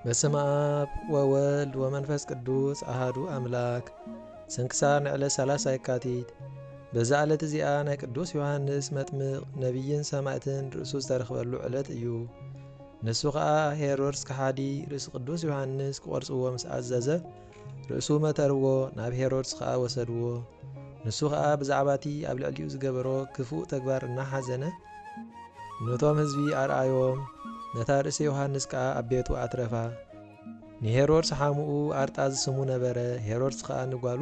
በስመ አብ ወወልድ ወመንፈስ ቅዱስ አሃዱ አምላክ። ስንክሳር ንዕለት 30 የካቲት። በዛ ዕለት እዚኣ ናይ ቅዱስ ዮሐንስ መጥምቕ ነቢይን ሰማዕትን ርእሱ ዝተረኽበሉ ዕለት እዩ። ንሱ ኸዓ ሄሮድስ ከሓዲ ርእሲ ቅዱስ ዮሐንስ ክቖርጽዎ ምስ ኣዘዘ ርእሱ መተርዎ ናብ ሄሮድስ ኸዓ ወሰድዎ። ንሱ ኸዓ ብዛዕባቲ ኣብ ልዕሊኡ ዝገበሮ ክፉእ ተግባር እናሓዘነ ነቶም ህዝቢ ኣርኣዮም። ነታ ርእሲ ዮሐንስ ከዓ ኣብ ቤቱ ኣትረፋ። ንሄሮድስ ሓሙኡ ኣርጣ ዝስሙ ነበረ። ሄሮድስ ከዓ ንጓሉ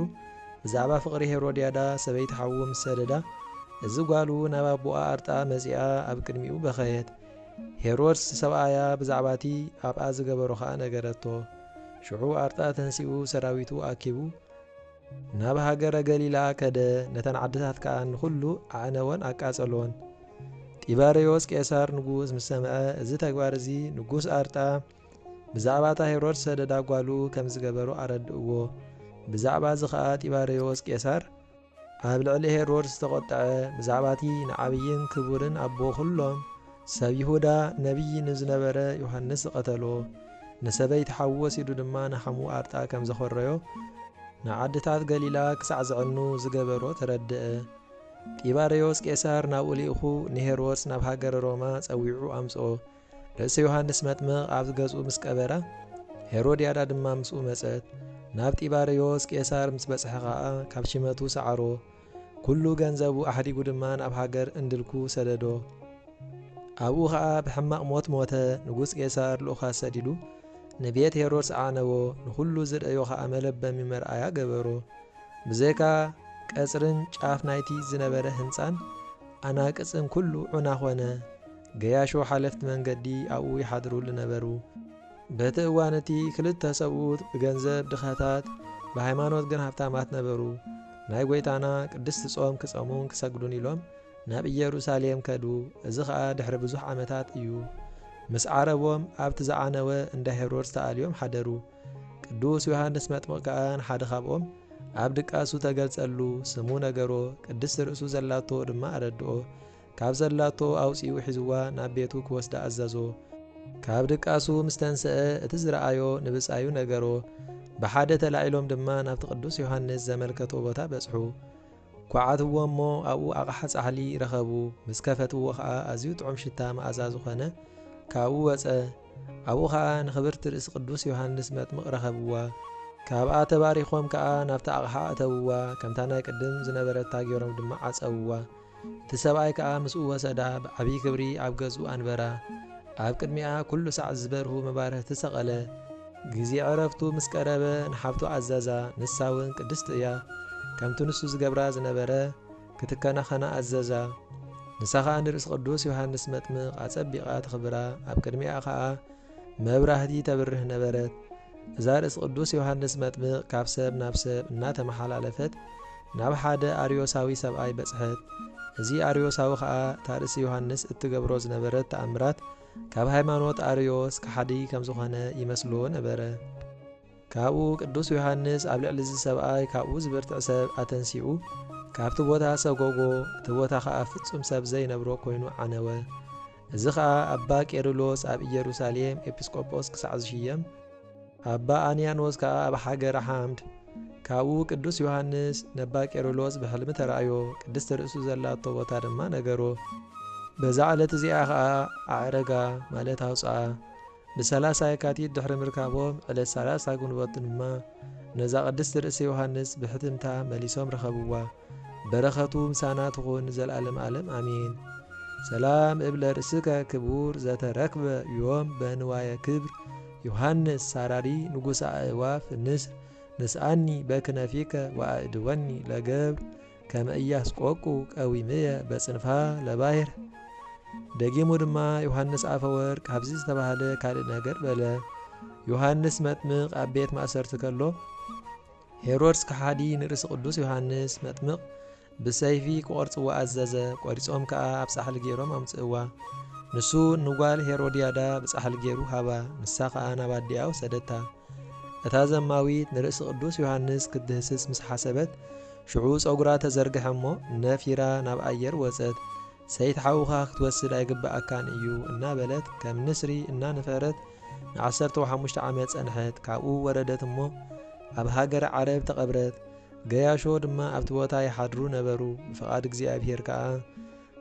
ብዛዕባ ፍቕሪ ሄሮድያዳ ሰበይቲ ሓዉ ምስ ሰደዳ እዚ ጓሉ ናብ ኣቦኣ ኣርጣ መጺኣ ኣብ ቅድሚኡ በኸየት። ሄሮድስ ሰብኣያ ብዛዕባቲ ኣብኣ ዝገበሮ ከዓ ነገረቶ። ሽዑ ኣርጣ ተንሲኡ ሰራዊቱ ኣኪቡ ናብ ሃገረ ገሊላ ከደ። ነተን ዓድታት ከዓ ንኹሉ ኣዕነወን ኣቃጸሎን። ጢባርዮስ ቄሳር ንጉስ ምስ ሰምዐ እዚ ተግባር እዚ ንጉስ ኣርጣ ብዛዕባታ ሄሮድስ ሰደዳ ጓሉ ከም ዝገበሮ ኣረድእዎ። ብዛዕባ እዚ ከዓ ጢባርዮስ ቄሳር ኣብ ልዕሊ ሄሮድስ ዝተቖጥዐ ብዛዕባቲ ንዓብይን ክቡርን ኣቦ ኩሎም ሰብ ይሁዳ ነቢይ ንዝነበረ ዮሐንስ ዝቐተሎ። ንሰበይቲ ሓዉ ወሲዱ ድማ ንሓሙ ኣርጣ ከም ዘኾረዮ ንዓድታት ገሊላ ክሳዕ ዝዕኑ ዝገበሮ ተረድአ። ጢባርዮስ ቄሳር ናብኡ ልኢኹ ንሄሮድስ ናብ ሃገረ ሮማ ጸዊዑ ኣምጽኦ። ርእሲ ዮሐንስ መጥምቕ ኣብ ገጹ ምስ ቀበራ ሄሮድያዳ ድማ ምስኡ መጸት። ናብ ጢባርዮስ ቄሳር ምስ በጽሐ ኸዓ ካብ ሽመቱ ሰዓሮ። ኩሉ ገንዘቡ ኣሕዲጉ ድማ ናብ ሃገር እንድልኩ ሰደዶ። ኣብኡ ኸዓ ብሕማቕ ሞት ሞተ። ንጉስ ቄሳር ልኡኻት ሰዲዱ ንቤት ሄሮድስ ኣዕነዎ። ንኹሉ ዝርእዮ ኸዓ መለበሚ መርኣያ ገበሮ። ብዘይካ ቀጽርን ጫፍ ናይቲ ዝነበረ ህንፃን ኣናቅጽን ኩሉ ዑና ኾነ። ገያሾ ሓለፍቲ መንገዲ ኣብኡ ይሓድሩሉ ነበሩ። በቲ እዋን እቲ ክልተ ሰብኡት ብገንዘብ ድኻታት ብሃይማኖት ግን ሃብታማት ነበሩ። ናይ ጐይታና ቅድስቲ ጾም ክጸሙን ክሰግዱን ኢሎም ናብ ኢየሩሳሌም ከዱ። እዚ ኸዓ ድሕሪ ብዙሕ ዓመታት እዩ። ምስ ዓረቦም ኣብቲ ዝዓነወ እንዳ ሄሮድስ ተኣልዮም ሓደሩ። ቅዱስ ዮሐንስ መጥምቕ ከዓ ንሓደ ካብኦም ኣብ ድቃሱ ተገልጸሉ። ስሙ ነገሮ፣ ቅድስቲ ርእሱ ዘላቶ ድማ ኣረድኦ። ካብ ዘላቶ ኣውፂኡ ሒዝዋ ናብ ቤቱ ክወስዳ ኣዘዞ። ካብ ድቃሱ ምስ ተንስአ እቲ ዝረኣዮ ንብጻዩ ነገሮ። ብሓደ ተላዒሎም ድማ ናብቲ ቅዱስ ዮሐንስ ዘመልከቶ ቦታ በጽሑ። ኳዓትዎ እሞ ኣብኡ ኣቕሓ ጻሕሊ ረኸቡ። ምስ ከፈትዎ ኸዓ ኣዝዩ ጥዑም ሽታ መኣዛ ዝኾነ ካብኡ ወፀ። ኣብኡ ኸዓ ንኽብርቲ ርእሲ ቅዱስ ዮሐንስ መጥምቕ ረኸብዋ። ካብኣ ተባሪኾም ከዓ ናብቲ ኣቕሓ እተውዋ። ከምታ ናይ ቅድም ዝነበረታ ገይሮም ድማ ዓጸውዋ። እቲ ሰብኣይ ከዓ ምስኡ ወሰዳ ብዓብዪ ክብሪ ኣብ ገጹ ኣንበራ። ኣብ ቅድሚኣ ኩሉ ሳዕ ዝበርሁ መባርህቲ ሰቐለ። ግዜ ዕረፍቱ ምስ ቀረበ ንሓብቱ ኣዘዛ። ንሳ እውን ቅድስቲ እያ ከምቲ ንሱ ዝገብራ ዝነበረ ክትከናኸና ኣዘዛ። ንሳ ከዓ ንርእሲ ቅዱስ ዮሐንስ መጥምቕ ኣጸቢቓ ትኽብራ። ኣብ ቅድሚኣ ከዓ መብራህቲ ተብርህ ነበረት። እዛ ርእሲ ቅዱስ ዮሐንስ መጥምቕ ካብ ሰብ ናብ ሰብ እናተመሓላለፈት ናብ ሓደ ኣርዮሳዊ ሰብኣይ በጽሐት። እዚ ኣርዮሳዊ ኸዓ እታ ርእሲ ዮሐንስ እትገብሮ ዝነበረት ተኣምራት ካብ ሃይማኖት ኣርዮስ ከሓዲ ከም ዝኾነ ይመስልዎ ነበረ። ካብኡ ቅዱስ ዮሐንስ ኣብ ልዕሊ እዚ ሰብኣይ ካብኡ ዝበርትዕ ሰብ ኣተንሲኡ ካብቲ ቦታ ሰጎጎ። እቲ ቦታ ኸዓ ፍጹም ሰብ ዘይነብሮ ኮይኑ ዓነወ። እዚ ኸዓ ኣባ ቄርሎስ ኣብ ኢየሩሳሌም ኤጲስቆጶስ ክሳዕ ዝሽየም፣ ኣባ አንያኖስ ከዓ ኣብ ሃገረ ሓምድ። ካብኡ ቅዱስ ዮሐንስ ነባ ቄርሎስ ብሕልሚ ተራእዮ። ቅድስቲ ርእሱ ዘላቶ ቦታ ድማ ነገሮ። በዛ ዕለት እዚኣ ኸዓ ኣዕረጋ ማለት ኣውፅኣ። ብ30 የካቲት ድሕሪ ምርካቦም ዕለት 30 ጉንበት ድማ ነዛ ቅድስቲ ርእሲ ዮሐንስ ብሕትምታ መሊሶም ረኸብዋ። በረኸቱ ምሳና ትኹን ዘለዓለም ዓለም ኣሜን። ሰላም እብለ ርእስከ ክቡር ዘተረክበ ዮም በንዋየ ክብር ዮሐንስ ሳራሪ ንጉሳ ኣእዋፍ ንስር ንስኣኒ በክነፊከ ወኣእድወኒ ለገብር ከመ ኢያስቆቁ ቀዊምየ በጽንፋ ለባሕር። ደጊሙ ድማ ዮሐንስ ኣፈወርቅ ካብዚ ዝተባህለ ካልእ ነገር በለ። ዮሐንስ መጥምቕ ኣብ ቤት ማእሰርቲ ከሎ ሄሮድስ ከሓዲ ንርእሲ ቅዱስ ዮሐንስ መጥምቕ ብሰይፊ ክቖርጽዎ ኣዘዘ። ቈሪጾም ከዓ ኣብ ጻሕሊ ገይሮም ኣምጽእዋ። ንሱ ንጓል ሄሮድያዳ ብጻሕሊ ገይሩ ሃባ። ንሳ ኸዓ ናብ ኣዲኣ ወሰደታ። እታ ዘማዊት ንርእሲ ቅዱስ ዮሐንስ ክትድህስስ ምስ ሓሰበት ሽዑ ጸጉራ ተዘርግሐ እሞ ነፊራ ናብ ኣየር ወጸት። ሰይቲ ሓዉኻ ክትወስድ ኣይግባኣካን እዩ እናበለት ከም ንስሪ እናነፈረት ن15 ዓመት ጸንሐት ካብኡ ወረደት እሞ ኣብ ሃገር ዓረብ ተቐብረት ገያሾ ድማ ኣብቲ ቦታ ይሓድሩ ነበሩ ብፍቓድ እግዚአብሔር ከዓ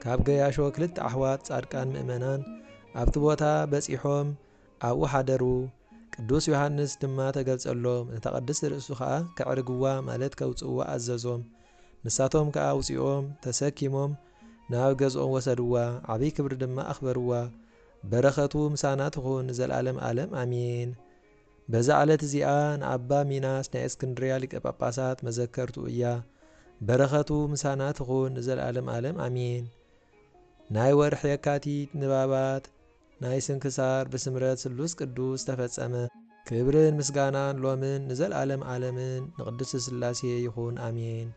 ካብ ገያሾ ክልተ ኣሕዋት ጻድቃን ምእመናን ኣብቲ ቦታ በጺሖም ኣብኡ ሓደሩ ቅዱስ ዮሐንስ ድማ ተገልጸሎም ነታ ቅድስት ርእሱ ከዓ ከዕርግዋ ማለት ከውጽእዋ ኣዘዞም ንሳቶም ከዓ ውፂኦም ተሰኪሞም ናብ ገዝኦም ወሰድዋ ዓብይ ክብሪ ድማ ኣኽበርዋ በረኸቱ ምሳና ትኹን ዘለዓለም ዓለም ኣሜን በዛ ዕለት እዚኣ ንኣባ ሚናስ ናይ እስክንድርያ ሊቀ ጳጳሳት መዘከርቱ እያ በረኸቱ ምሳና ትኹን ዘለዓለም ዓለም ኣሜን ናይ ወርሒ የካቲት ንባባት ናይ ስንክሳር ብስምረት ስሉስ ቅዱስ ተፈጸመ ክብርን ምስጋናን ሎምን ንዘለዓለም ዓለምን ንቅድስት ሥላሴ ይኹን ኣሜን